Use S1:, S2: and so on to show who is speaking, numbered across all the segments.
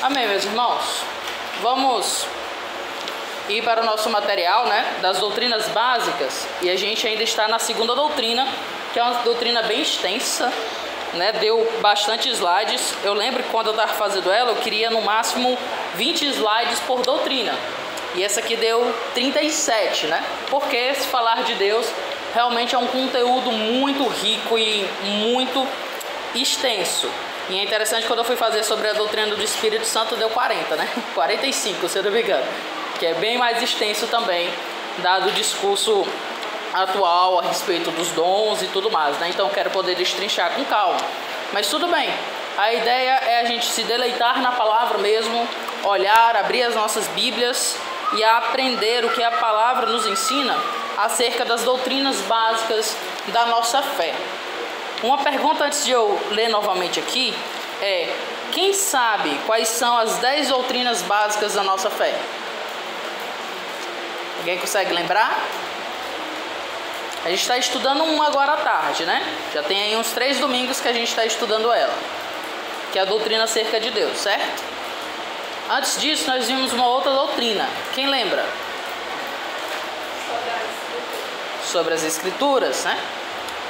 S1: Amém, meus irmãos? Vamos ir para o nosso material, né, das doutrinas básicas, e a gente ainda está na segunda doutrina, que é uma doutrina bem extensa, né, deu bastante slides. Eu lembro que quando eu estava fazendo ela, eu queria no máximo 20 slides por doutrina, e essa aqui deu 37, né, porque se falar de Deus, realmente é um conteúdo muito rico e muito extenso. E é interessante, quando eu fui fazer sobre a doutrina do Espírito Santo, deu 40, né? 45, se eu não me engano. Que é bem mais extenso também, dado o discurso atual a respeito dos dons e tudo mais, né? Então eu quero poder destrinchar com calma. Mas tudo bem, a ideia é a gente se deleitar na palavra mesmo, olhar, abrir as nossas Bíblias e aprender o que a palavra nos ensina acerca das doutrinas básicas da nossa fé. Uma pergunta antes de eu ler novamente aqui é: quem sabe quais são as 10 doutrinas básicas da nossa fé? Alguém consegue lembrar? A gente está estudando uma agora à tarde, né? Já tem aí uns 3 domingos que a gente está estudando ela, que é a doutrina acerca de Deus, certo? Antes disso, nós vimos uma outra doutrina. Quem lembra? Sobre as Escrituras, né?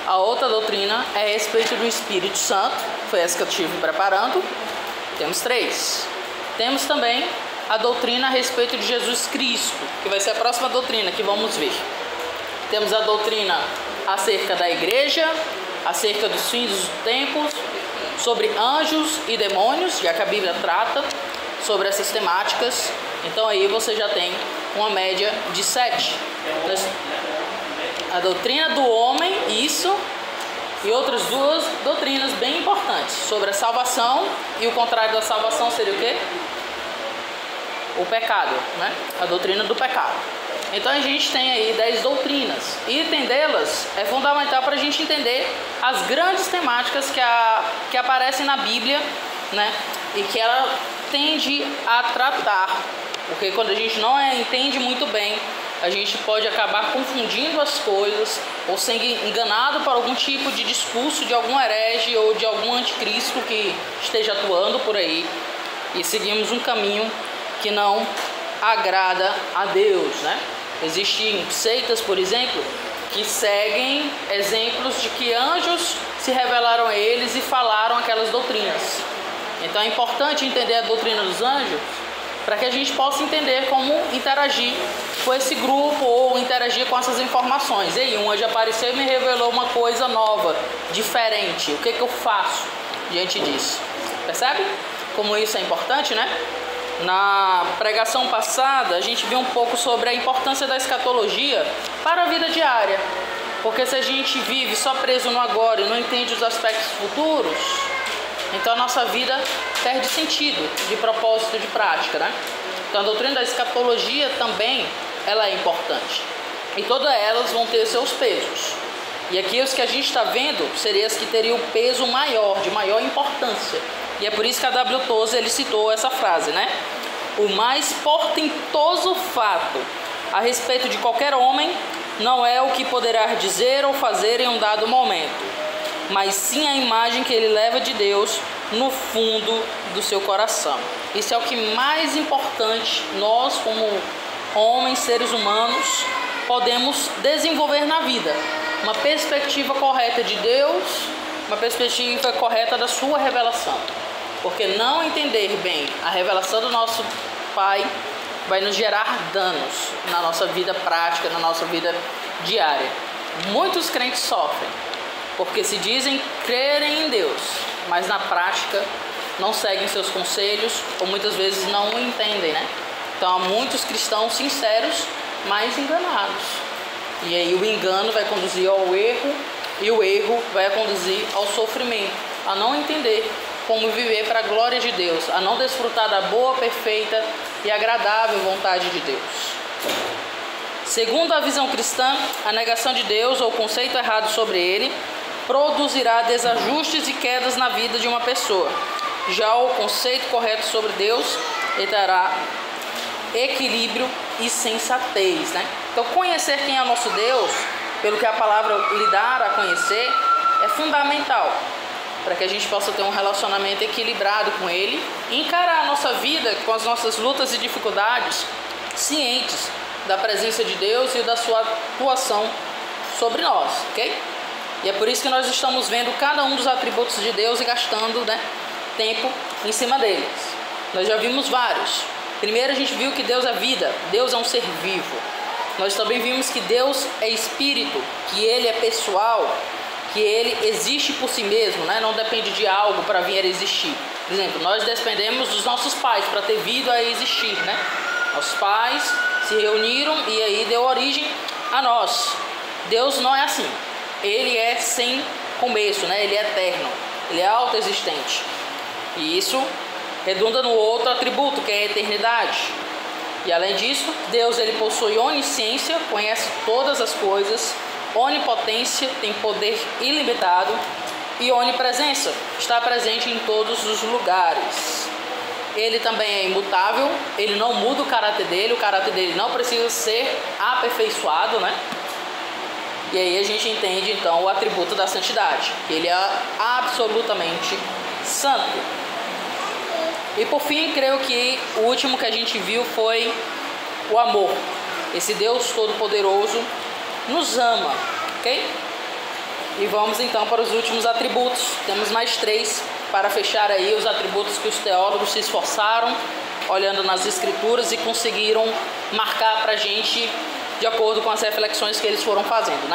S1: A outra doutrina é a respeito do Espírito Santo, foi essa que eu estive preparando. Temos 3. Temos também a doutrina a respeito de Jesus Cristo, que vai ser a próxima doutrina que vamos ver. Temos a doutrina acerca da igreja, acerca dos fins dos tempos, sobre anjos e demônios, já que a Bíblia trata sobre essas temáticas. Então aí você já tem uma média de 7. A doutrina do homem, isso, e outras 2 doutrinas bem importantes, sobre a salvação, e o contrário da salvação seria o quê? O pecado, né? A doutrina do pecado. Então a gente tem aí 10 doutrinas, e entendê-las é fundamental para a gente entender as grandes temáticas que aparecem na Bíblia, né? E que ela tende a tratar, porque quando a gente não entende muito bem, a gente pode acabar confundindo as coisas ou sendo enganado por algum tipo de discurso de algum herege ou de algum anticristo que esteja atuando por aí, e seguimos um caminho que não agrada a Deus, né? Existem seitas, por exemplo, que seguem exemplos de que anjos se revelaram a eles e falaram aquelas doutrinas. Então é importante entender a doutrina dos anjos para que a gente possa entender como interagir com esse grupo ou interagir com essas informações. E aí, um anjo apareceu e me revelou uma coisa nova, diferente. O que eu faço diante disso? Percebe como isso é importante, né? Na pregação passada, a gente viu um pouco sobre a importância da escatologia para a vida diária. Porque se a gente vive só preso no agora e não entende os aspectos futuros, então a nossa vida perde sentido de propósito, de prática, né? Então a doutrina da escatologia também, ela é importante. E todas elas vão ter seus pesos. E aqui os que a gente está vendo seriam as que teriam peso maior, de maior importância. E é por isso que a W. Tozer ele citou essa frase, né? O mais portentoso fato a respeito de qualquer homem não é o que poderá dizer ou fazer em um dado momento, mas sim a imagem que ele leva de Deus no fundo do seu coração. Isso é o que mais importante nós, como homens, seres humanos, podemos desenvolver na vida. Uma perspectiva correta de Deus, uma perspectiva correta da sua revelação. Porque não entender bem a revelação do nosso Pai vai nos gerar danos na nossa vida prática, na nossa vida diária. Muitos crentes sofrem porque se dizem crerem em Deus, mas na prática não seguem seus conselhos ou muitas vezes não o entendem, né? Então há muitos cristãos sinceros, mas enganados. E aí o engano vai conduzir ao erro e o erro vai conduzir ao sofrimento, a não entender como viver para a glória de Deus, a não desfrutar da boa, perfeita e agradável vontade de Deus. Segundo a visão cristã, a negação de Deus ou o conceito errado sobre ele produzirá desajustes e quedas na vida de uma pessoa. Já o conceito correto sobre Deus trará equilíbrio e sensatez, né? Então conhecer quem é o nosso Deus, pelo que a palavra lhe dá a conhecer, é fundamental. para que a gente possa ter um relacionamento equilibrado com Ele e encarar a nossa vida com as nossas lutas e dificuldades, cientes da presença de Deus e da sua atuação sobre nós, ok? E é por isso que nós estamos vendo cada um dos atributos de Deus e gastando, tempo em cima deles. Nós já vimos vários. Primeiro a gente viu que Deus é vida, Deus é um ser vivo. Nós também vimos que Deus é espírito, que Ele é pessoal, que Ele existe por si mesmo, não depende de algo para vir a existir. Por exemplo, nós dependemos dos nossos pais para ter vindo a existir, Nossos pais se reuniram e aí deu origem a nós. Deus não é assim. Ele é sem começo, Ele é eterno, Ele é autoexistente. E isso redunda no outro atributo, que é a eternidade. E além disso, Deus ele possui onisciência, conhece todas as coisas, onipotência, tem poder ilimitado, e onipresença, está presente em todos os lugares. Ele também é imutável, ele não muda o caráter dele não precisa ser aperfeiçoado, E aí a gente entende então o atributo da santidade, que ele é absolutamente santo. E por fim, creio que o último que a gente viu foi o amor. Esse Deus Todo-Poderoso nos ama, ok? E vamos então para os últimos atributos. Temos mais 3 para fechar aí os atributos que os teólogos se esforçaram, olhando nas escrituras e conseguiram marcar para a gente de acordo com as reflexões que eles foram fazendo,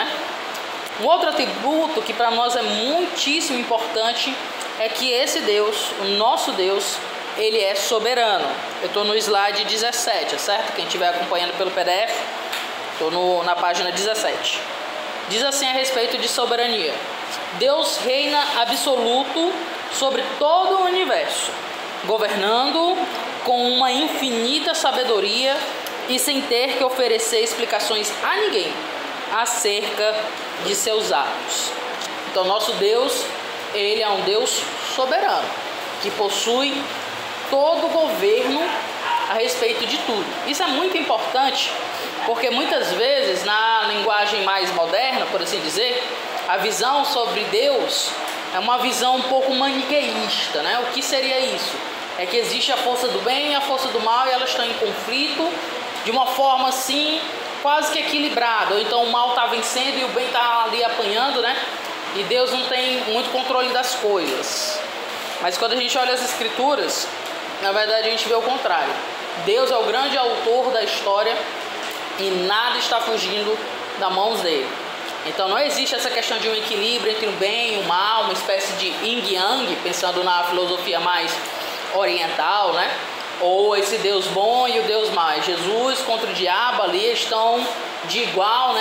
S1: Um outro atributo que para nós é muitíssimo importante é que esse Deus, o nosso Deus, ele é soberano. Eu estou no slide 17, certo? Quem estiver acompanhando pelo PDF, estou na página 17. Diz assim a respeito de soberania: Deus reina absoluto sobre todo o universo, governando com uma infinita sabedoria e sem ter que oferecer explicações a ninguém acerca de seus atos. Então, nosso Deus, ele é um Deus soberano, que possui todo o governo a respeito de tudo. Isso é muito importante, porque muitas vezes, na linguagem mais moderna, por assim dizer, a visão sobre Deus é uma visão um pouco maniqueísta, O que seria isso? É que existe a força do bem e a força do mal, e elas estão em conflito de uma forma assim, quase que equilibrada. Ou então o mal está vencendo e o bem está ali apanhando, E Deus não tem muito controle das coisas. Mas quando a gente olha as escrituras, na verdade a gente vê o contrário. Deus é o grande autor da história e nada está fugindo das mãos dele. Então não existe essa questão de um equilíbrio entre o bem e o mal, uma espécie de yin yang, pensando na filosofia mais oriental, Ou esse Deus bom e o Deus mau. Jesus contra o diabo ali estão de igual,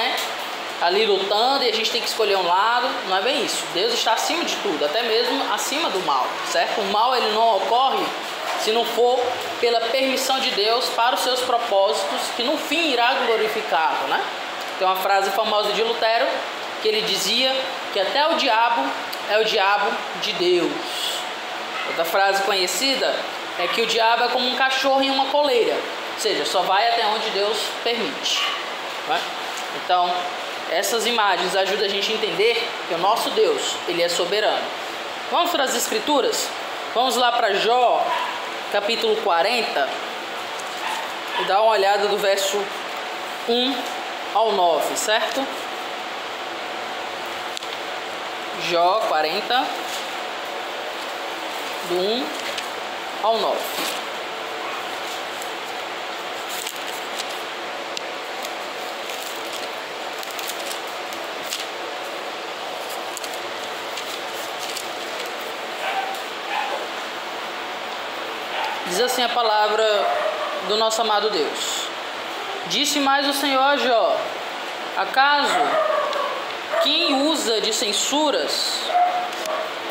S1: Ali lutando, e a gente tem que escolher um lado. Não é bem isso. Deus está acima de tudo, até mesmo acima do mal, certo? O mal ele não ocorre se não for pela permissão de Deus para os seus propósitos, que no fim irá glorificá-lo, Tem uma frase famosa de Lutero, que ele dizia que até o diabo é o diabo de Deus. Outra frase conhecida é que o diabo é como um cachorro em uma coleira, ou seja, só vai até onde Deus permite, Então, essas imagens ajudam a gente a entender que o nosso Deus, ele é soberano. Vamos para as escrituras? Vamos lá para Jó, capítulo 40, e dar uma olhada do verso 1 ao 9, certo? Jó 40, do 1 ao 9. Diz assim a palavra do nosso amado Deus: Disse mais o Senhor a Jó: acaso quem usa de censuras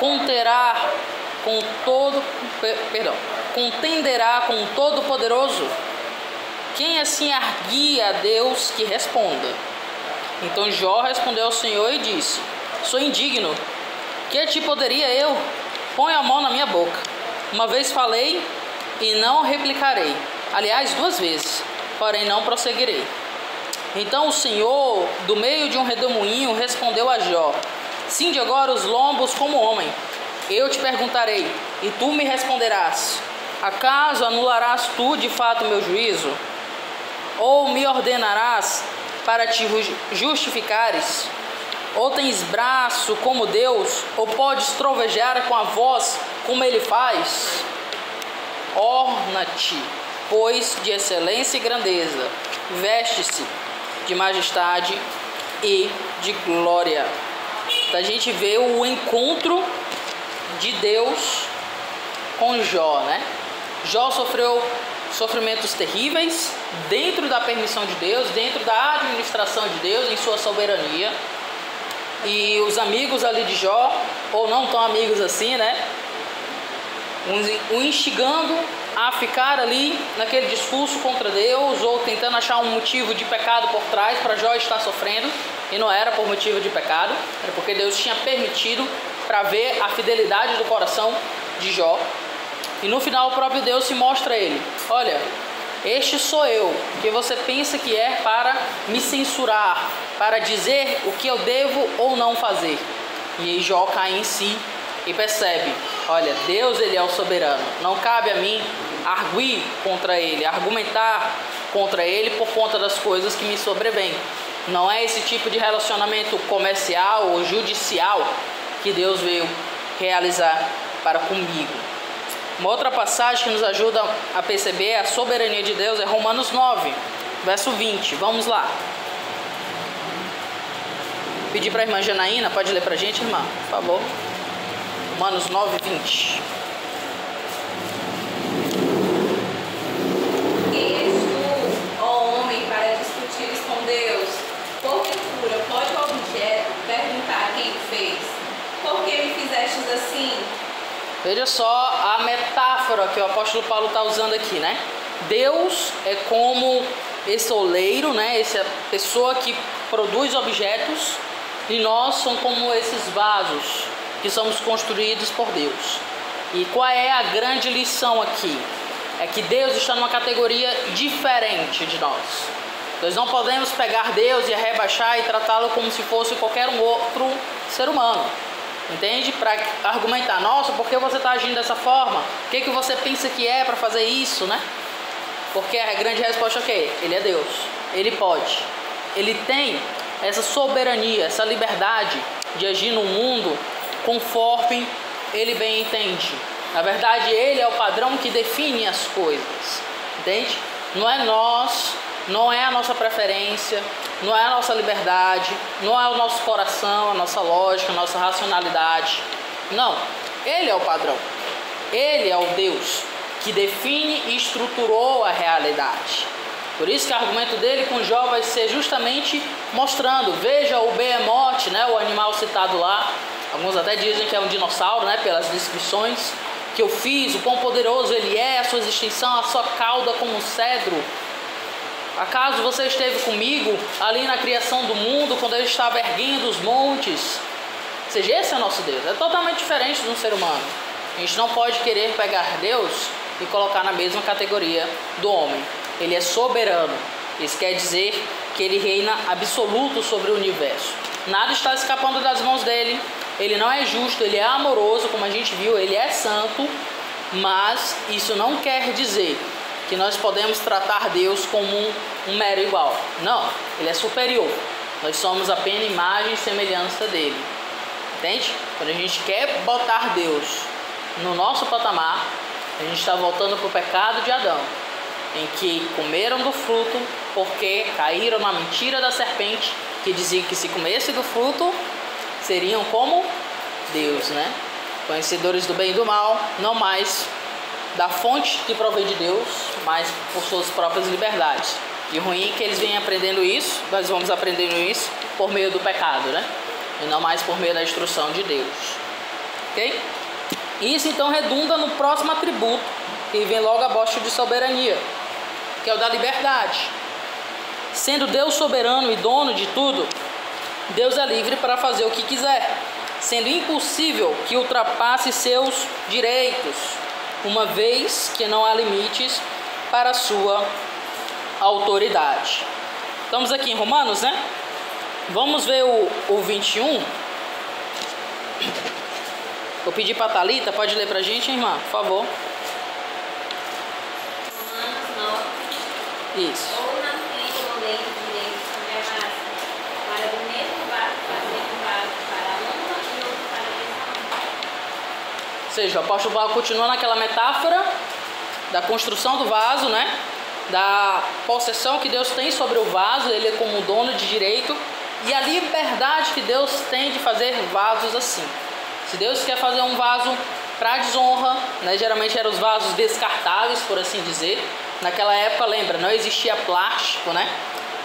S1: contenderá com o Todo-Poderoso? Quem assim arguia a Deus que responda? Então Jó respondeu ao Senhor e disse: sou indigno, que te poderia eu? Põe a mão na minha boca. Uma vez falei e não replicarei, aliás 2 vezes, porém não prosseguirei. Então o Senhor, do meio de um redemoinho, respondeu a Jó: cinde agora os lombos como homem, eu te perguntarei, e tu me responderás: acaso anularás tu de fato o meu juízo? Ou me ordenarás para te justificares? Ou tens braço como Deus? Ou podes trovejar com a voz como Ele faz? Orna-te, pois, de excelência e grandeza, veste-se de majestade e de glória. Então a gente vê o encontro de Deus com Jó, né? Jó sofreu sofrimentos terríveis dentro da permissão de Deus, dentro da administração de Deus, em sua soberania. E os amigos ali de Jó, ou não tão amigos assim, né? O instigando a ficar ali naquele discurso contra Deus, ou tentando achar um motivo de pecado por trás para Jó estar sofrendo, e não era por motivo de pecado, era porque Deus tinha permitido para ver a fidelidade do coração de Jó. E no final o próprio Deus se mostra a ele: olha, este sou eu, que você pensa que é para me censurar, para dizer o que eu devo ou não fazer. E aí Jó cai em si e percebe: olha, Deus, Ele é o soberano, não cabe a mim arguir contra Ele, argumentar contra Ele por conta das coisas que me sobrevêm. Não é esse tipo de relacionamento comercial ou judicial que Deus veio realizar para comigo. Uma outra passagem que nos ajuda a perceber a soberania de Deus é Romanos 9, verso 20. Vamos lá. Pedir para a irmã Janaína, pode ler para a gente, irmã, por favor. Romanos 9, 20.
S2: Quem és tu, ó homem, para discutires com Deus? Porventura, pode o objeto perguntar quem o fez? Por que me fizestes assim?
S1: Veja só a metáfora que o apóstolo Paulo está usando aqui, né? Deus é como esse oleiro, né? Essa pessoa que produz objetos, e nós somos como esses vasos que somos construídos por Deus. E qual é a grande lição aqui? É que Deus está numa categoria diferente de nós. Nós não podemos pegar Deus e rebaixar e tratá-lo como se fosse qualquer um outro ser humano. Entende? Para argumentar: nossa, por que você está agindo dessa forma? O que você pensa que é para fazer isso, né? Porque a grande resposta é o quê? Ele é Deus. Ele pode. Ele tem essa soberania, essa liberdade de agir no mundo conforme Ele bem entende. Na verdade, Ele é o padrão que define as coisas. Entende? Não é nós, não é a nossa preferência, não é a nossa liberdade, não é o nosso coração, a nossa lógica, a nossa racionalidade. Não, Ele é o padrão. Ele é o Deus que define e estruturou a realidade. Por isso que o argumento dele com Jó vai ser justamente mostrando: veja o behemoth, né, o animal citado lá. Alguns até dizem que é um dinossauro, né, pelas descrições que eu fiz, o quão poderoso ele é, a sua extensão, a sua cauda como um cedro. Acaso você esteve comigo ali na criação do mundo, quando eu estava erguendo os montes? Ou seja, esse é o nosso Deus. É totalmente diferente de um ser humano. A gente não pode querer pegar Deus e colocar na mesma categoria do homem. Ele é soberano. Isso quer dizer que ele reina absoluto sobre o universo. Nada está escapando das mãos dele. Ele não é justo, ele é amoroso, como a gente viu, ele é santo. Mas isso não quer dizer que nós podemos tratar Deus como um mero igual. Não, ele é superior. Nós somos apenas imagem e semelhança dele. Entende? Quando a gente quer botar Deus no nosso patamar, a gente está voltando para o pecado de Adão, em que comeram do fruto porque caíram na mentira da serpente, que dizia que se comesse do fruto, seriam como Deus, né? Conhecedores do bem e do mal, não mais da fonte que provém de Deus, mas por suas próprias liberdades. E o ruim é que eles vêm aprendendo isso, nós vamos aprendendo isso por meio do pecado, né? E não mais por meio da instrução de Deus. Ok? Isso então redunda no próximo atributo, que vem logo abaixo de soberania, que é o da liberdade. Sendo Deus soberano e dono de tudo, Deus é livre para fazer o que quiser, sendo impossível que ultrapasse seus direitos, uma vez que não há limites para a sua autoridade. Estamos aqui em Romanos, né? Vamos ver o 21. Vou pedir para a Thalita, pode ler para a gente, irmã, por favor.
S2: Romanos 9.
S1: Isso.
S2: Ou na frente ou dentro direito sobre a massa, para do mesmo vaso fazer um vaso para uma e outro para desonra.
S1: Ou seja, o apóstolo Paulo continua naquela metáfora da construção do vaso, né? Da possessão que Deus tem sobre o vaso, ele é como dono de direito, e a liberdade que Deus tem de fazer vasos assim. Se Deus quer fazer um vaso para desonra, né? Geralmente eram os vasos descartáveis, por assim dizer. Naquela época, lembra, não existia plástico, né?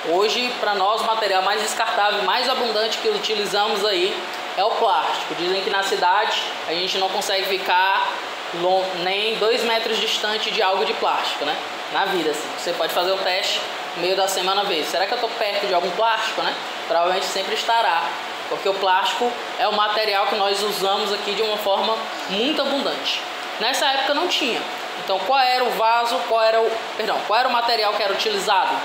S1: Hoje, para nós, o material mais descartável, mais abundante que utilizamos aí é o plástico. Dizem que na cidade a gente não consegue ficar nem 2 metros distante de algo de plástico, né? Na vida, assim. Você pode fazer o teste no meio da semana, ver. Será que eu estou perto de algum plástico, né? Provavelmente sempre estará, porque o plástico é o material que nós usamos aqui de uma forma muito abundante. Nessa época não tinha. Então, qual era o vaso, qual era o material que era utilizado?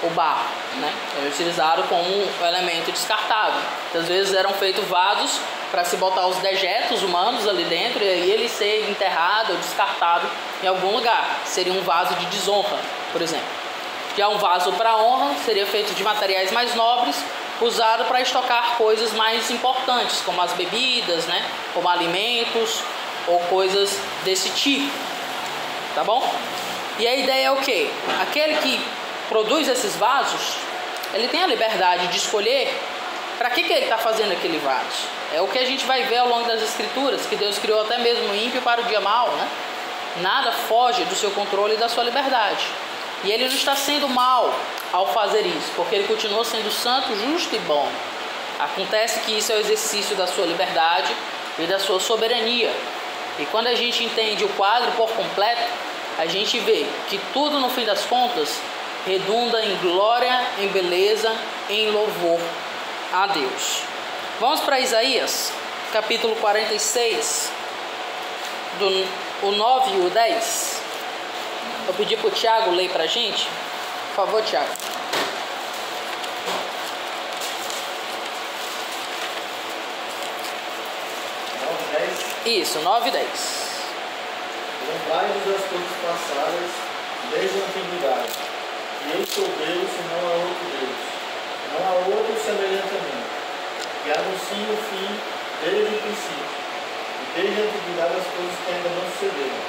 S1: O barro, né? Era utilizado como um elemento descartável. Às vezes eram feitos vasos para se botar os dejetos humanos ali dentro e aí ele ser enterrado ou descartado em algum lugar. Seria um vaso de desonra, por exemplo. Já um vaso para honra seria feito de materiais mais nobres, usado para estocar coisas mais importantes, como as bebidas, né? Como alimentos ou coisas desse tipo. Tá bom? E a ideia é o quê? Aquele que produz esses vasos, ele tem a liberdade de escolher para que ele está fazendo aquele vaso. É o que a gente vai ver ao longo das Escrituras, que Deus criou até mesmo o ímpio para o dia mau, né? Nada foge do seu controle e da sua liberdade. E ele não está sendo mal ao fazer isso, porque ele continua sendo santo, justo e bom. Acontece que isso é o exercício da sua liberdade e da sua soberania. E quando a gente entende o quadro por completo, a gente vê que tudo, no fim das contas, redunda em glória, em beleza, em louvor a Deus. Vamos para Isaías, capítulo 46, o 9 e o 10. Vou pedir para o Tiago ler para a gente. Por favor, Tiago. Isso, 9 e 10.
S3: Lembrai-vos das coisas passadas desde a antiguidade. E eu sou Deus e não há outro Deus. Não há outro semelhante a mim. E anuncio o fim desde o princípio. E desde a antiguidade as coisas que ainda não sucederam.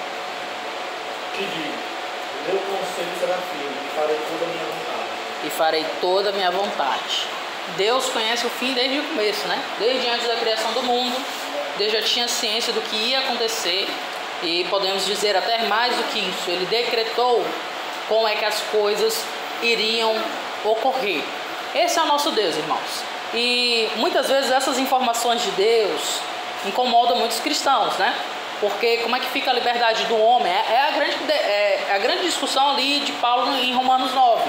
S3: Te digo, o meu conselho será firme e farei toda a minha vontade.
S1: E farei toda a minha vontade. Deus conhece o fim desde o começo, né? Desde antes da criação do mundo. Deus já tinha ciência do que ia acontecer e podemos dizer até mais do que isso. Ele decretou como é que as coisas iriam ocorrer. Esse é o nosso Deus, irmãos. E muitas vezes essas informações de Deus incomodam muitos cristãos, né? Porque como é que fica a liberdade do homem? É a grande discussão ali de Paulo em Romanos 9,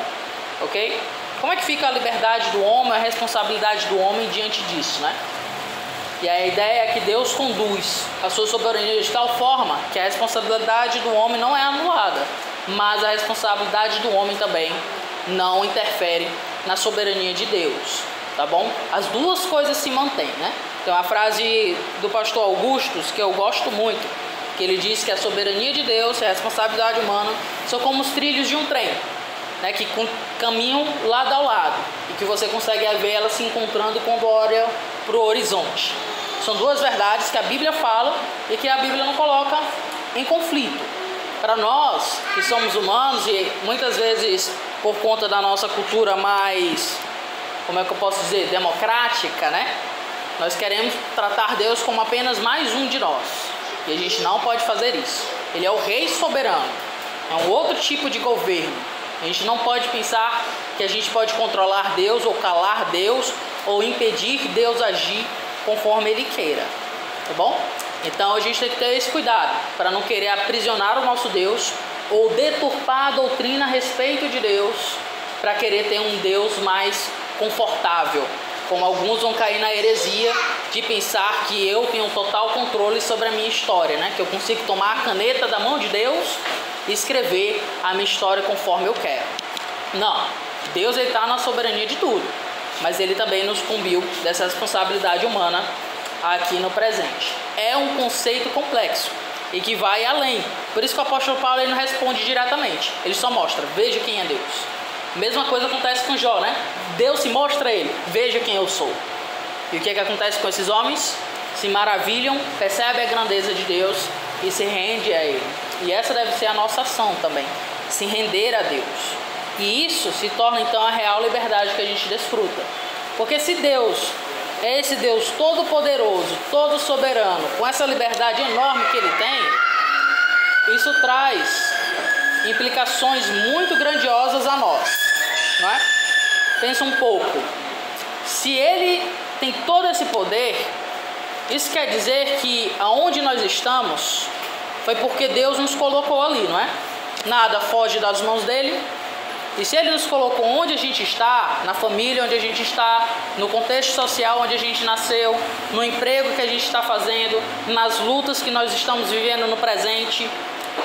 S1: ok? Como é que fica a liberdade do homem, a responsabilidade do homem diante disso, né? E a ideia é que Deus conduz a sua soberania de tal forma que a responsabilidade do homem não é anulada, mas a responsabilidade do homem também não interfere na soberania de Deus, tá bom? As duas coisas se mantêm, né? Tem uma frase do pastor Augustus que eu gosto muito, que ele diz que a soberania de Deus e a responsabilidade humana são como os trilhos de um trem, né, que caminham lado a lado e que você consegue ver elas se encontrando quando olha para o horizonte. São duas verdades que a Bíblia fala e que a Bíblia não coloca em conflito. Para nós que somos humanos e muitas vezes por conta da nossa cultura mais, como é que eu posso dizer, democrática, né? Nós queremos tratar Deus como apenas mais um de nós. E a gente não pode fazer isso. Ele é o rei soberano. É um outro tipo de governo. A gente não pode pensar que a gente pode controlar Deus ou calar Deus ou impedir Deus agir conforme Ele queira, tá bom? Então a gente tem que ter esse cuidado para não querer aprisionar o nosso Deus ou deturpar a doutrina a respeito de Deus para querer ter um Deus mais confortável, como alguns vão cair na heresia de pensar que eu tenho total controle sobre a minha história, né? Que eu consigo tomar a caneta da mão de Deus e escrever a minha história conforme eu quero. Não, Deus está na soberania de tudo, mas Ele também nos cumbiu dessa responsabilidade humana aqui no presente. É um conceito complexo e que vai além. Por isso que o apóstolo Paulo ele não responde diretamente. Ele só mostra, veja quem é Deus. Mesma coisa acontece com Jó, né? Deus se mostra a ele, veja quem eu sou. E o que é que acontece com esses homens? Se maravilham, percebem a grandeza de Deus e se rende a ele. E essa deve ser a nossa ação também, se render a Deus. E isso se torna então a real liberdade que a gente desfruta. Porque se Deus é esse Deus todo-poderoso, todo-soberano, com essa liberdade enorme que ele tem, isso traz implicações muito grandiosas a nós, não é? Pensa um pouco. Se ele tem todo esse poder, isso quer dizer que aonde nós estamos foi porque Deus nos colocou ali, não é? Nada foge das mãos dele. E se ele nos colocou onde a gente está, na família onde a gente está, no contexto social onde a gente nasceu, no emprego que a gente está fazendo, nas lutas que nós estamos vivendo no presente,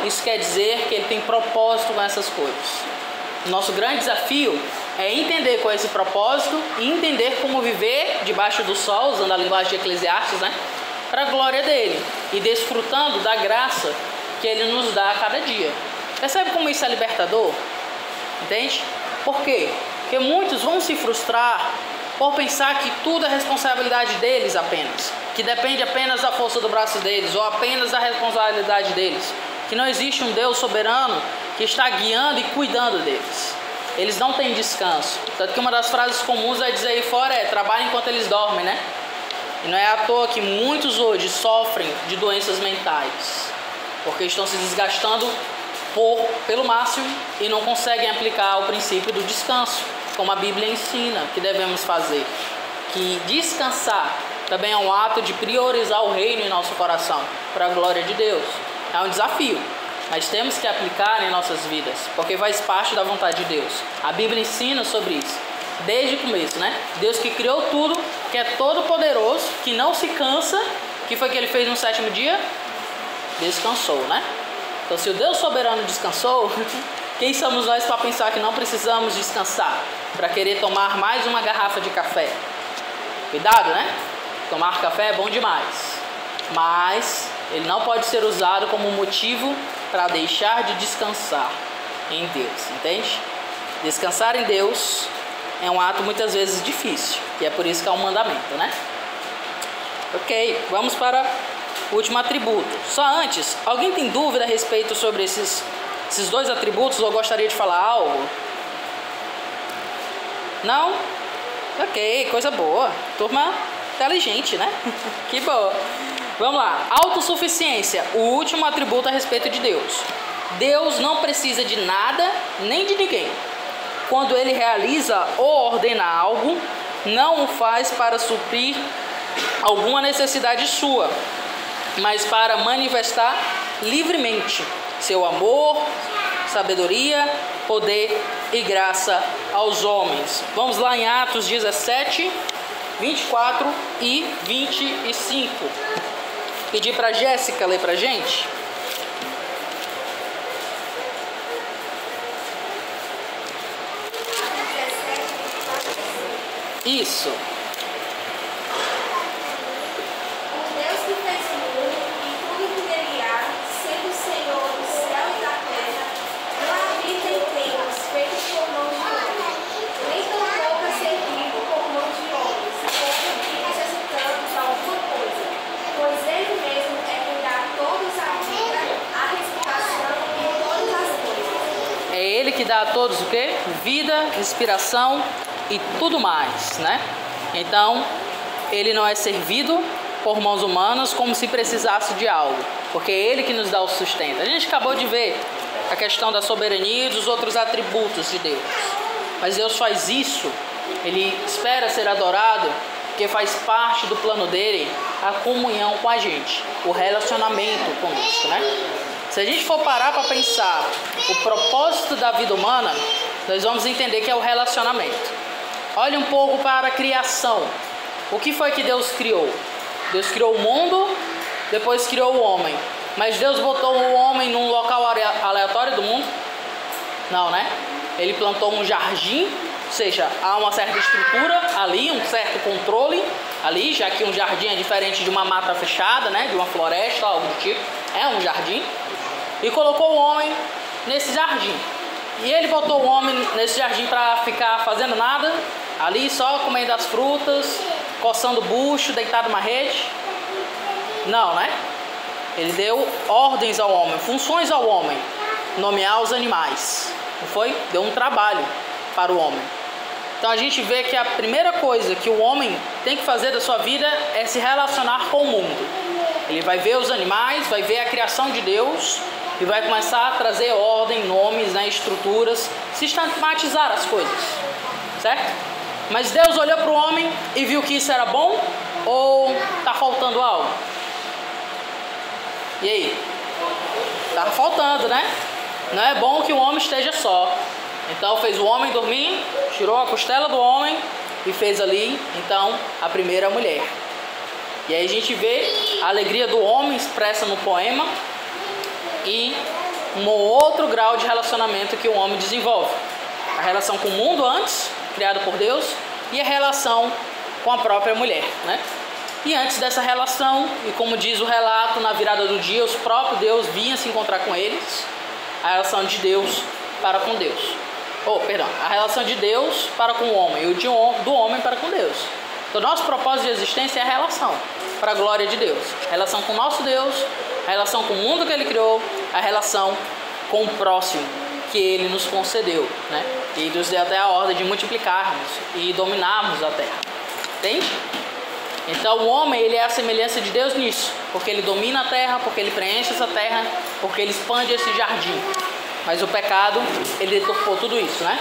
S1: isso quer dizer que ele tem propósito com essas coisas. O nosso grande desafio é entender qual é esse propósito e entender como viver debaixo do sol, usando a linguagem de Eclesiastes, né? Para a glória dele e desfrutando da graça que ele nos dá a cada dia. Percebe como isso é libertador? Entende? Por quê? Porque muitos vão se frustrar por pensar que tudo é responsabilidade deles apenas, que depende apenas da força do braço deles ou apenas da responsabilidade deles, que não existe um Deus soberano que está guiando e cuidando deles. Eles não têm descanso. Tanto que uma das frases comuns é dizer aí fora é trabalhem enquanto eles dormem, né? E não é à toa que muitos hoje sofrem de doenças mentais, porque estão se desgastando pelo máximo e não conseguem aplicar o princípio do descanso, como a Bíblia ensina que devemos fazer. Que descansar também é um ato de priorizar o reino em nosso coração, para a glória de Deus. É um desafio, mas temos que aplicar em nossas vidas, porque faz parte da vontade de Deus. A Bíblia ensina sobre isso, desde o começo, né? Deus que criou tudo, que é todo poderoso, que não se cansa, que foi que ele fez no 7º dia? Descansou, né? Então, se o Deus soberano descansou, quem somos nós para pensar que não precisamos descansar, para querer tomar mais uma garrafa de café? Cuidado, né? Tomar café é bom demais, mas ele não pode ser usado como motivo para deixar de descansar em Deus, entende? Descansar em Deus é um ato muitas vezes difícil, e é por isso que é um mandamento, né? Ok, vamos para o último atributo. Só antes, alguém tem dúvida a respeito sobre esses dois atributos ou gostaria de falar algo? Não? Ok, coisa boa. Turma inteligente, né? Que boa. Vamos lá. Autossuficiência, o último atributo a respeito de Deus. Deus não precisa de nada nem de ninguém. Quando ele realiza ou ordena algo, não o faz para suprir alguma necessidade sua, mas para manifestar livremente seu amor, sabedoria, poder e graça aos homens. Vamos lá em Atos 17, 24 e 25. Pedir para a Jéssica ler para a gente. Isso. Que dá a todos o quê? Vida, respiração e tudo mais, né? Então, ele não é servido por mãos humanas como se precisasse de algo, porque é ele que nos dá o sustento. A gente acabou de ver a questão da soberania e dos outros atributos de Deus. Mas Deus faz isso, ele espera ser adorado, porque faz parte do plano dele a comunhão com a gente, o relacionamento conosco, né? Se a gente for parar para pensar o propósito da vida humana, nós vamos entender que é o relacionamento. Olhe um pouco para a criação. O que foi que Deus criou? Deus criou o mundo, depois criou o homem. Mas Deus botou o homem num local aleatório do mundo? Não, né? Ele plantou um jardim, ou seja, há uma certa estrutura ali, um certo controle, ali, já que um jardim é diferente de uma mata fechada, né? De uma floresta, algo do tipo. É um jardim. E colocou o homem nesse jardim. E ele botou o homem nesse jardim para ficar fazendo nada, ali só comendo as frutas, coçando o bucho, deitado numa rede. Não, né? Ele deu ordens ao homem, funções ao homem, nomear os animais. Não foi? Deu um trabalho para o homem. Então a gente vê que a primeira coisa que o homem tem que fazer da sua vida é se relacionar com o mundo. Ele vai ver os animais, vai ver a criação de Deus e vai começar a trazer ordem, nomes, né, estruturas, sistematizar as coisas, certo? Mas Deus olhou para o homem e viu que isso era bom ou está faltando algo? E aí? Está faltando, né? Não é bom que o homem esteja só. Então fez o homem dormir, tirou a costela do homem e fez ali, então, a primeira mulher. E aí a gente vê a alegria do homem expressa no poema e um outro grau de relacionamento que o homem desenvolve. A relação com o mundo antes, criado por Deus, e a relação com a própria mulher, né? E antes dessa relação, e como diz o relato, na virada do dia, os próprios Deus vinha se encontrar com eles, a relação de Deus para com Deus. A relação de Deus para com o homem, e do homem para com Deus. Então, nosso propósito de existência é a relação, para a glória de Deus. A relação com o nosso Deus, a relação com o mundo que Ele criou, a relação com o próximo que Ele nos concedeu, né? E nos deu até a ordem de multiplicarmos e dominarmos a terra. Entende? Então o homem, ele é a semelhança de Deus nisso, porque ele domina a terra, porque ele preenche essa terra, porque ele expande esse jardim. Mas o pecado, ele deturpou tudo isso, né?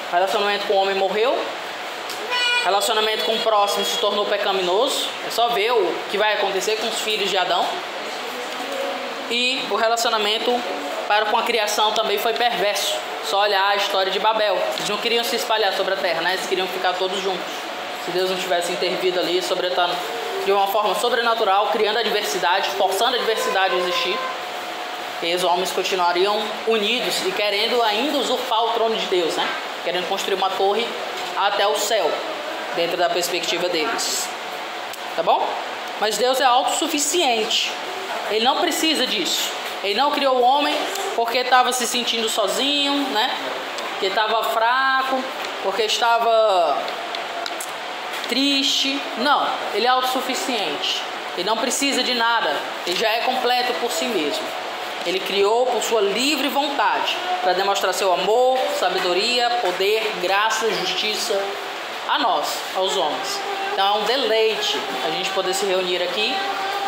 S1: O relacionamento com o homem morreu, o relacionamento com o próximo se tornou pecaminoso. É só ver o que vai acontecer com os filhos de Adão. E o relacionamento para com a criação também foi perverso. Só olhar a história de Babel. Eles não queriam se espalhar sobre a terra, né? Eles queriam ficar todos juntos. Se Deus não tivesse intervido ali, sobretando de uma forma sobrenatural, criando a diversidade, forçando a diversidade a existir, e os homens continuariam unidos e querendo ainda usurpar o trono de Deus, né? Querendo construir uma torre até o céu, dentro da perspectiva deles. Tá bom? Mas Deus é autossuficiente. Ele não precisa disso. Ele não criou o homem porque estava se sentindo sozinho, né? Porque estava fraco, porque estava triste. Não, ele é autossuficiente. Ele não precisa de nada. Ele já é completo por si mesmo. Ele criou por sua livre vontade para demonstrar seu amor, sabedoria, poder, graça, justiça a nós, aos homens. Então é um deleite a gente poder se reunir aqui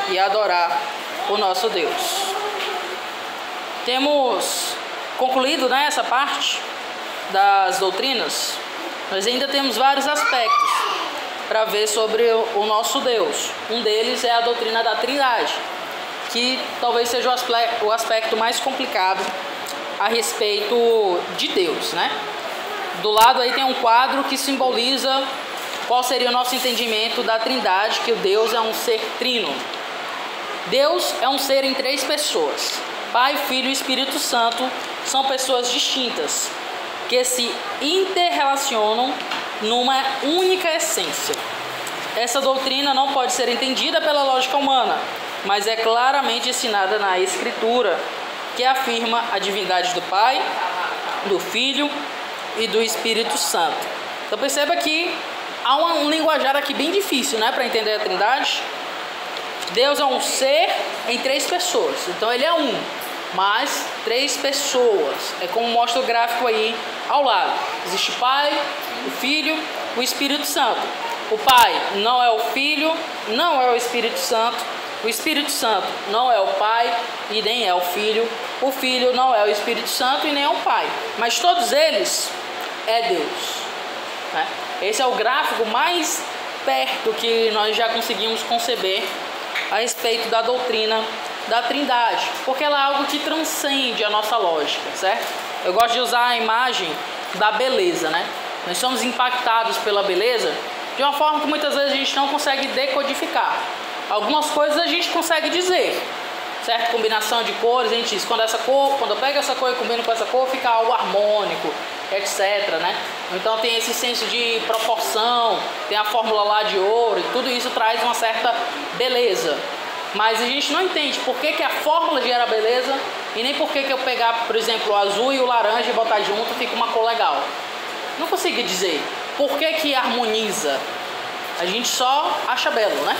S1: e adorar o nosso Deus. Temos concluído, né, essa parte das doutrinas. Nós ainda temos vários aspectos para ver sobre o nosso Deus. Um deles é a doutrina da Trindade, que talvez seja o aspecto mais complicado a respeito de Deus, né? Do lado aí tem um quadro que simboliza qual seria o nosso entendimento da Trindade, que o Deus é um ser trino. Deus é um ser em 3 pessoas. Pai, Filho e Espírito Santo são pessoas distintas, que se interrelacionam numa única essência. Essa doutrina não pode ser entendida pela lógica humana, mas é claramente ensinada na Escritura, que afirma a divindade do Pai, do Filho e do Espírito Santo. Então perceba que há um linguajar aqui bem difícil, né, para entender a Trindade. Deus é um ser em 3 pessoas, então ele é um, mas 3 pessoas, é como mostra o gráfico aí ao lado. Existe o Pai, o Filho, o Espírito Santo. O Pai não é o Filho, não é o Espírito Santo. O Espírito Santo não é o Pai e nem é o Filho. O Filho não é o Espírito Santo e nem é o Pai. Mas todos eles é Deus, né? Esse é o gráfico mais perto que nós já conseguimos conceber a respeito da doutrina da Trindade, porque ela é algo que transcende a nossa lógica, certo? Eu gosto de usar a imagem da beleza, né? Nós somos impactados pela beleza de uma forma que muitas vezes a gente não consegue decodificar. Algumas coisas a gente consegue dizer, certo? Combinação de cores, a gente diz, quando eu pego essa cor e combino com essa cor, fica algo harmônico, etc, né? Então tem esse senso de proporção, tem a fórmula lá de ouro, e tudo isso traz uma certa beleza. Mas a gente não entende por que a fórmula gera beleza e nem por que eu pegar, por exemplo, o azul e o laranja e botar junto fica uma cor legal. Não consigo dizer por que harmoniza. A gente só acha belo, né?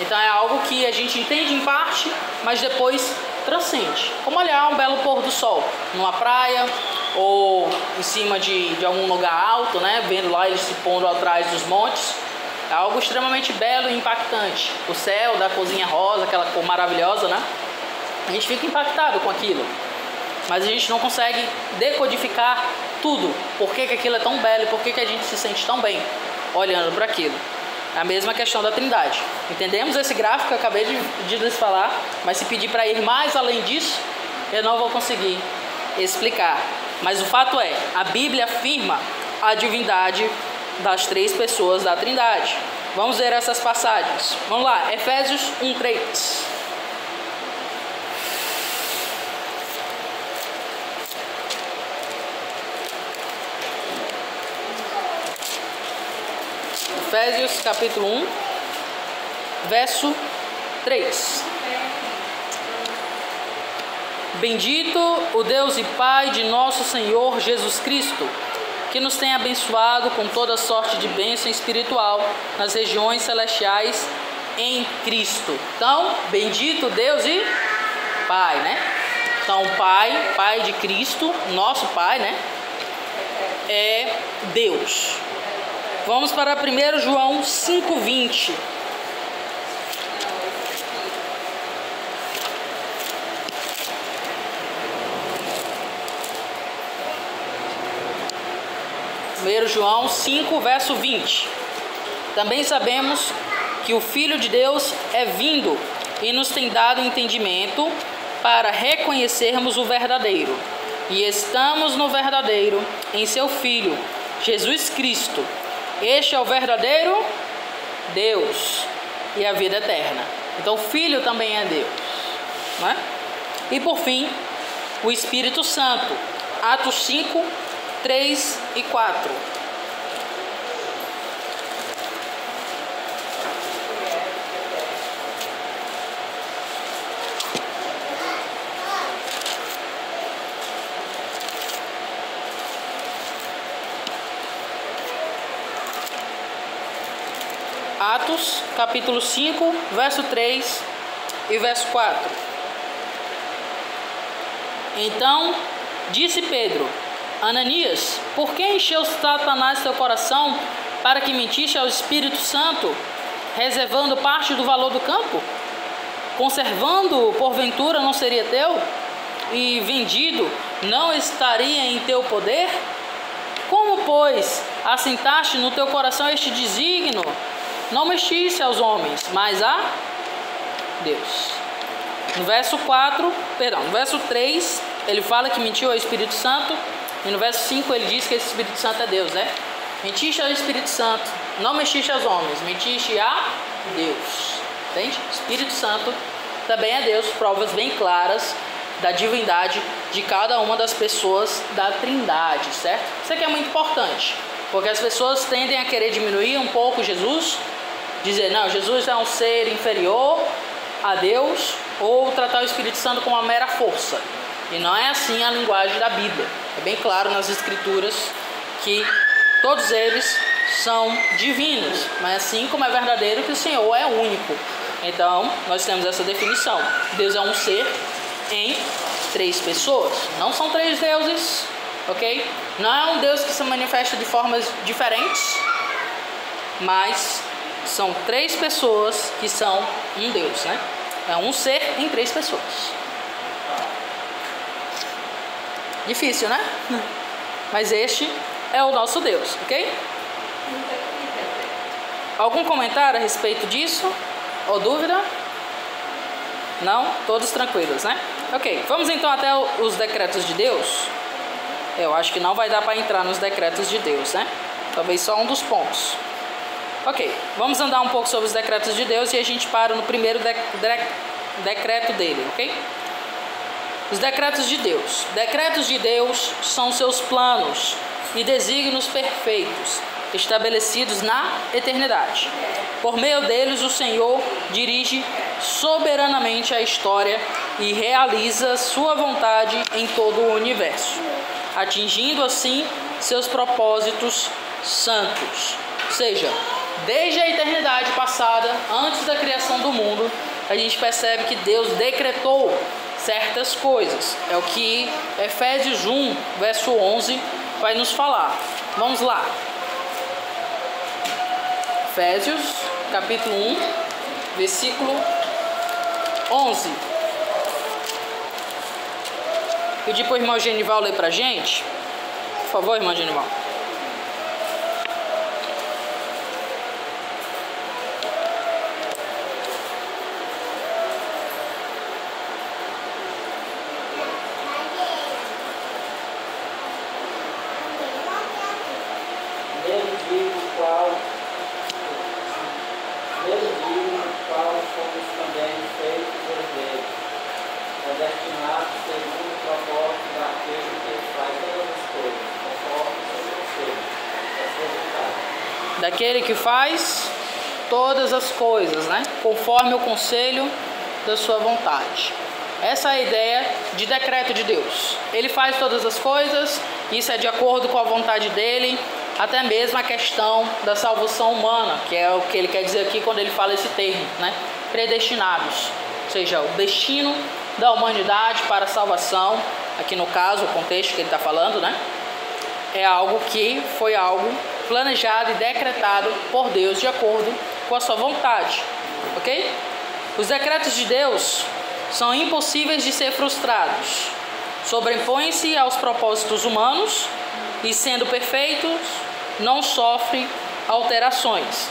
S1: Então é algo que a gente entende em parte, mas depois transcende. Como olhar um belo pôr do sol numa praia ou em cima de algum lugar alto, né? Vendo lá eles se pondo atrás dos montes. É algo extremamente belo e impactante. O céu da cozinha rosa, aquela cor maravilhosa, né? A gente fica impactado com aquilo. Mas a gente não consegue decodificar tudo. Por que aquilo é tão belo e por que a gente se sente tão bem olhando para aquilo. É a mesma questão da Trindade. Entendemos esse gráfico que eu acabei de lhes falar, mas se pedir para ir mais além disso, eu não vou conseguir explicar. Mas o fato é, a Bíblia afirma a divindade das três pessoas da Trindade. Vamos ver essas passagens. Vamos lá, Efésios 1:3. Efésios capítulo 1, verso 3. Bendito o Deus e Pai de nosso Senhor Jesus Cristo, que nos tem abençoado com toda sorte de bênção espiritual nas regiões celestiais em Cristo. Então, bendito Deus e Pai, né? Então, Pai de Cristo, nosso Pai, né? É Deus. Vamos para 1 João 5:20. João 5, verso 20. Também sabemos que o Filho de Deus é vindo e nos tem dado entendimento para reconhecermos o verdadeiro. E estamos no verdadeiro, em seu Filho, Jesus Cristo. Este é o verdadeiro Deus e a vida eterna. Então o Filho também é Deus, né? E por fim, o Espírito Santo. Atos 5, 3 e 4. Atos, capítulo 5, verso 3 e verso 4. Então disse Pedro: Ananias, por que encheu Satanás teu coração para que mentisse ao Espírito Santo, reservando parte do valor do campo? Conservando-o, porventura, não seria teu? E vendido, não estaria em teu poder? Como, pois, assentaste no teu coração este desígnio? Não mentiste aos homens, mas a Deus. No verso 3, ele fala que mentiu ao Espírito Santo. E no verso 5 ele diz que esse Espírito Santo é Deus, né? Mentiste ao Espírito Santo, não mentiste aos homens, mentiste a Deus. Entende? Espírito Santo também é Deus, provas bem claras da divindade de cada uma das pessoas da Trindade, certo? Isso aqui é muito importante, porque as pessoas tendem a querer diminuir um pouco Jesus, dizer, não, Jesus é um ser inferior a Deus, ou tratar o Espírito Santo como uma mera força. E não é assim a linguagem da Bíblia. É bem claro nas Escrituras que todos eles são divinos, mas assim como é verdadeiro que o Senhor é único. Então, nós temos essa definição. Deus é um ser em três pessoas. Não são três deuses, ok? Não é um Deus que se manifesta de formas diferentes, mas são três pessoas que são um Deus, né? É um ser em três pessoas. Difícil, né? Mas este é o nosso Deus, ok? Algum comentário a respeito disso? Ou dúvida? Não? Todos tranquilos, né? Ok, vamos então até os decretos de Deus. Eu acho que não vai dar para entrar nos decretos de Deus, né? Talvez só um dos pontos. Ok, vamos andar um pouco sobre os decretos de Deus e a gente para no primeiro decreto dele, ok? Os decretos de Deus. Decretos de Deus são seus planos e desígnios perfeitos, estabelecidos na eternidade. Por meio deles, o Senhor dirige soberanamente a história e realiza sua vontade em todo o universo, atingindo assim seus propósitos santos. Ou seja, desde a eternidade passada, antes da criação do mundo, a gente percebe que Deus decretou certas coisas. É o que Efésios 1, verso 11, vai nos falar. Vamos lá. Efésios, capítulo 1, versículo 11. Pedir para o irmão Genival ler para a gente. Por favor, irmão Genival. Daquele que faz todas as coisas, né? Conforme o conselho da sua vontade. Essa é a ideia de decreto de Deus. Ele faz todas as coisas, isso é de acordo com a vontade dele, até mesmo a questão da salvação humana, que é o que ele quer dizer aqui quando ele fala esse termo, né? Predestinados, ou seja, o destino da humanidade para a salvação, aqui no caso, o contexto que ele está falando, né? É algo que foi algo planejado e decretado por Deus de acordo com a sua vontade, ok? Os decretos de Deus são impossíveis de ser frustrados, sobrepõem-se aos propósitos humanos e, sendo perfeitos, não sofrem alterações,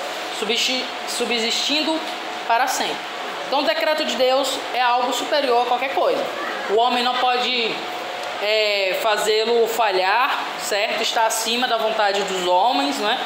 S1: subsistindo para sempre. Então, o decreto de Deus é algo superior a qualquer coisa. O homem não pode fazê-lo falhar, certo? Está acima da vontade dos homens, né?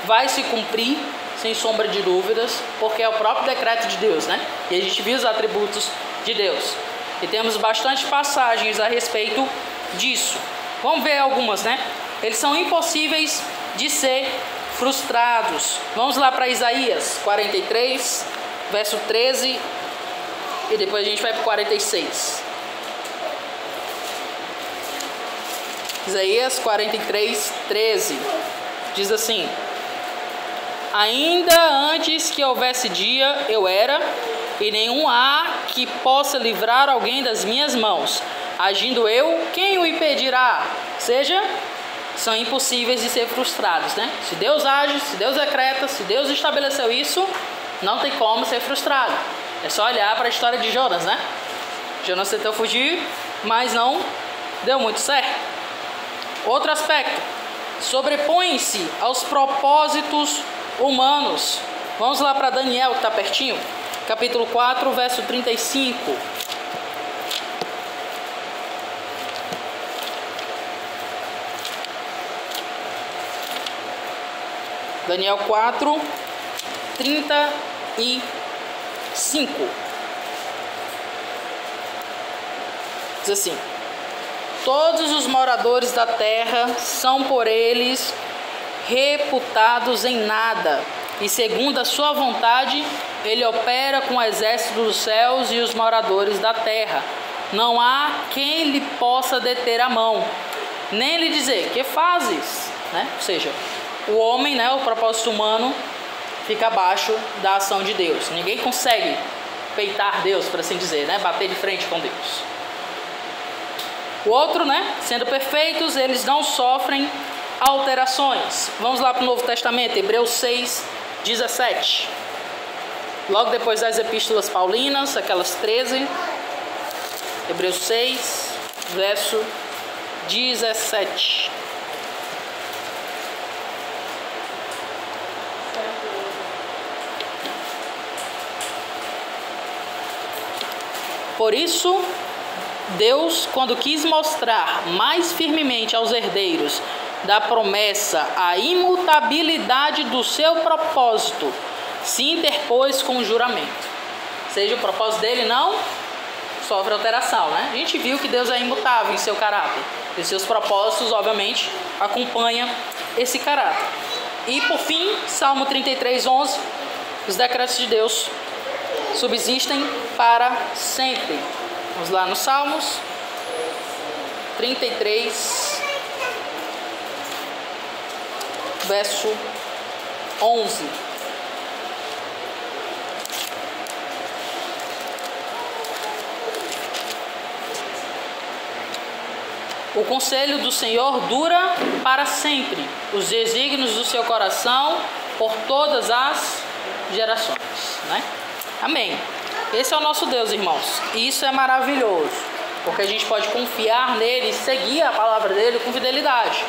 S1: Vai se cumprir, sem sombra de dúvidas, porque é o próprio decreto de Deus, né? E a gente viu os atributos de Deus. E temos bastante passagens a respeito disso. Vamos ver algumas, né? Eles são impossíveis de ser frustrados. Vamos lá para Isaías 43, verso 13, e depois a gente vai para o 46. Isaías 43, 13, diz assim: ainda antes que houvesse dia, eu era, e nenhum há que possa livrar alguém das minhas mãos. Agindo eu, quem o impedirá? Ou seja, são impossíveis de ser frustrados, né? Se Deus age, se Deus decreta, se Deus estabeleceu isso, não tem como ser frustrado. É só olhar para a história de Jonas, né? Jonas tentou fugir, mas não deu muito certo. Outro aspecto, sobrepõe-se aos propósitos humanos. Vamos lá para Daniel, que está pertinho, capítulo 4, verso 35. Daniel 4, 35. Diz assim: todos os moradores da terra são por eles reputados em nada, e segundo a sua vontade, ele opera com o exército dos céus e os moradores da terra. Não há quem lhe possa deter a mão, nem lhe dizer, que fazes? Né? Ou seja, o homem, né, o propósito humano, fica abaixo da ação de Deus. Ninguém consegue peitar Deus, por assim dizer, né? Bater de frente com Deus. O outro, né? Sendo perfeitos, eles não sofrem alterações. Vamos lá para o Novo Testamento, Hebreus 6, 17. Logo depois das epístolas paulinas, aquelas 13. Hebreus 6, verso 17. Por isso, Deus, quando quis mostrar mais firmemente aos herdeiros da promessa a imutabilidade do seu propósito, se interpôs com o juramento. Ou seja, o propósito dele não sofre alteração, né? A gente viu que Deus é imutável em seu caráter. E seus propósitos, obviamente, acompanham esse caráter. E, por fim, Salmo 33:11, os decretos de Deus subsistem para sempre. Vamos lá no Salmos 33, verso 11. O conselho do Senhor dura para sempre, os desígnios do seu coração por todas as gerações, né? Amém. Esse é o nosso Deus, irmãos. E isso é maravilhoso, porque a gente pode confiar nele e seguir a palavra dele com fidelidade.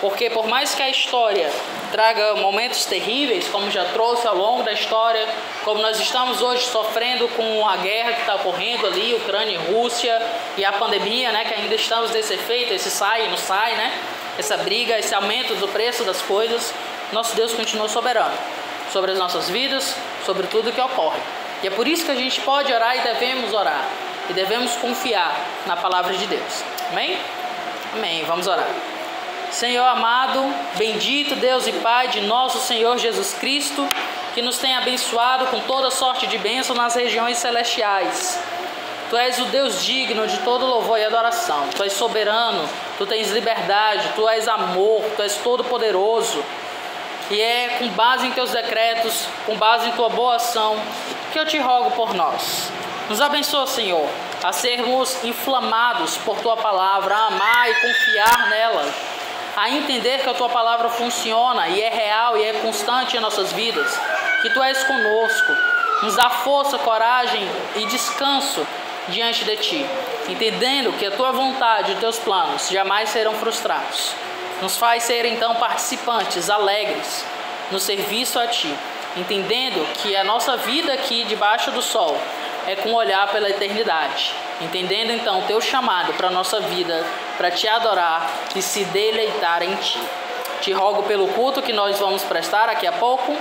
S1: Porque por mais que a história traga momentos terríveis, como já trouxe ao longo da história, como nós estamos hoje sofrendo com a guerra que está ocorrendo ali, Ucrânia e Rússia, e a pandemia, né, que ainda estamos nesse efeito, esse sai e não sai, né, essa briga, esse aumento do preço das coisas, nosso Deus continua soberano sobre as nossas vidas, sobre tudo que ocorre. E é por isso que a gente pode orar e devemos orar, e devemos confiar na palavra de Deus. Amém? Amém. Vamos orar. Senhor amado, bendito Deus e Pai de nosso Senhor Jesus Cristo, que nos tem abençoado com toda sorte de bênção nas regiões celestiais. Tu és o Deus digno de todo louvor e adoração. Tu és soberano, tu tens liberdade, tu és amor, tu és todo poderoso. E é com base em teus decretos, com base em tua boa ação, que eu te rogo por nós. Nos abençoa, Senhor, a sermos inflamados por tua palavra, a amar e confiar nela, a entender que a tua palavra funciona e é real e é constante em nossas vidas, que tu és conosco, nos dá força, coragem e descanso diante de ti, entendendo que a tua vontade e os teus planos jamais serão frustrados. Nos faz ser então participantes, alegres no serviço a ti, entendendo que a nossa vida aqui debaixo do sol é com olhar pela eternidade, entendendo então o teu chamado para a nossa vida, para te adorar e se deleitar em ti. Te rogo pelo culto que nós vamos prestar daqui a pouco,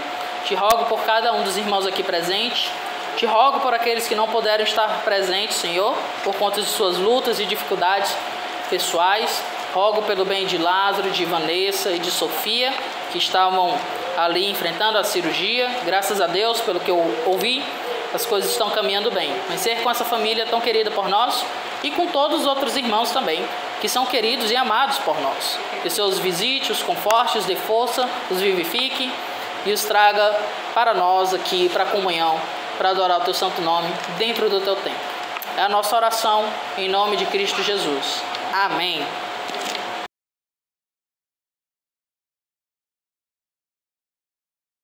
S1: te rogo por cada um dos irmãos aqui presentes, te rogo por aqueles que não puderam estar presentes, Senhor, por conta de suas lutas e dificuldades pessoais. Rogo pelo bem de Lázaro, de Vanessa e de Sofia, que estavam ali enfrentando a cirurgia. Graças a Deus, pelo que eu ouvi, as coisas estão caminhando bem. Mas ser com essa família tão querida por nós e com todos os outros irmãos também, que são queridos e amados por nós. Que o Senhor os visite, os conforte, os dê força, os vivifique e os traga para nós aqui, para a comunhão, para adorar o teu santo nome dentro do teu tempo. É a nossa oração em nome de Cristo Jesus. Amém.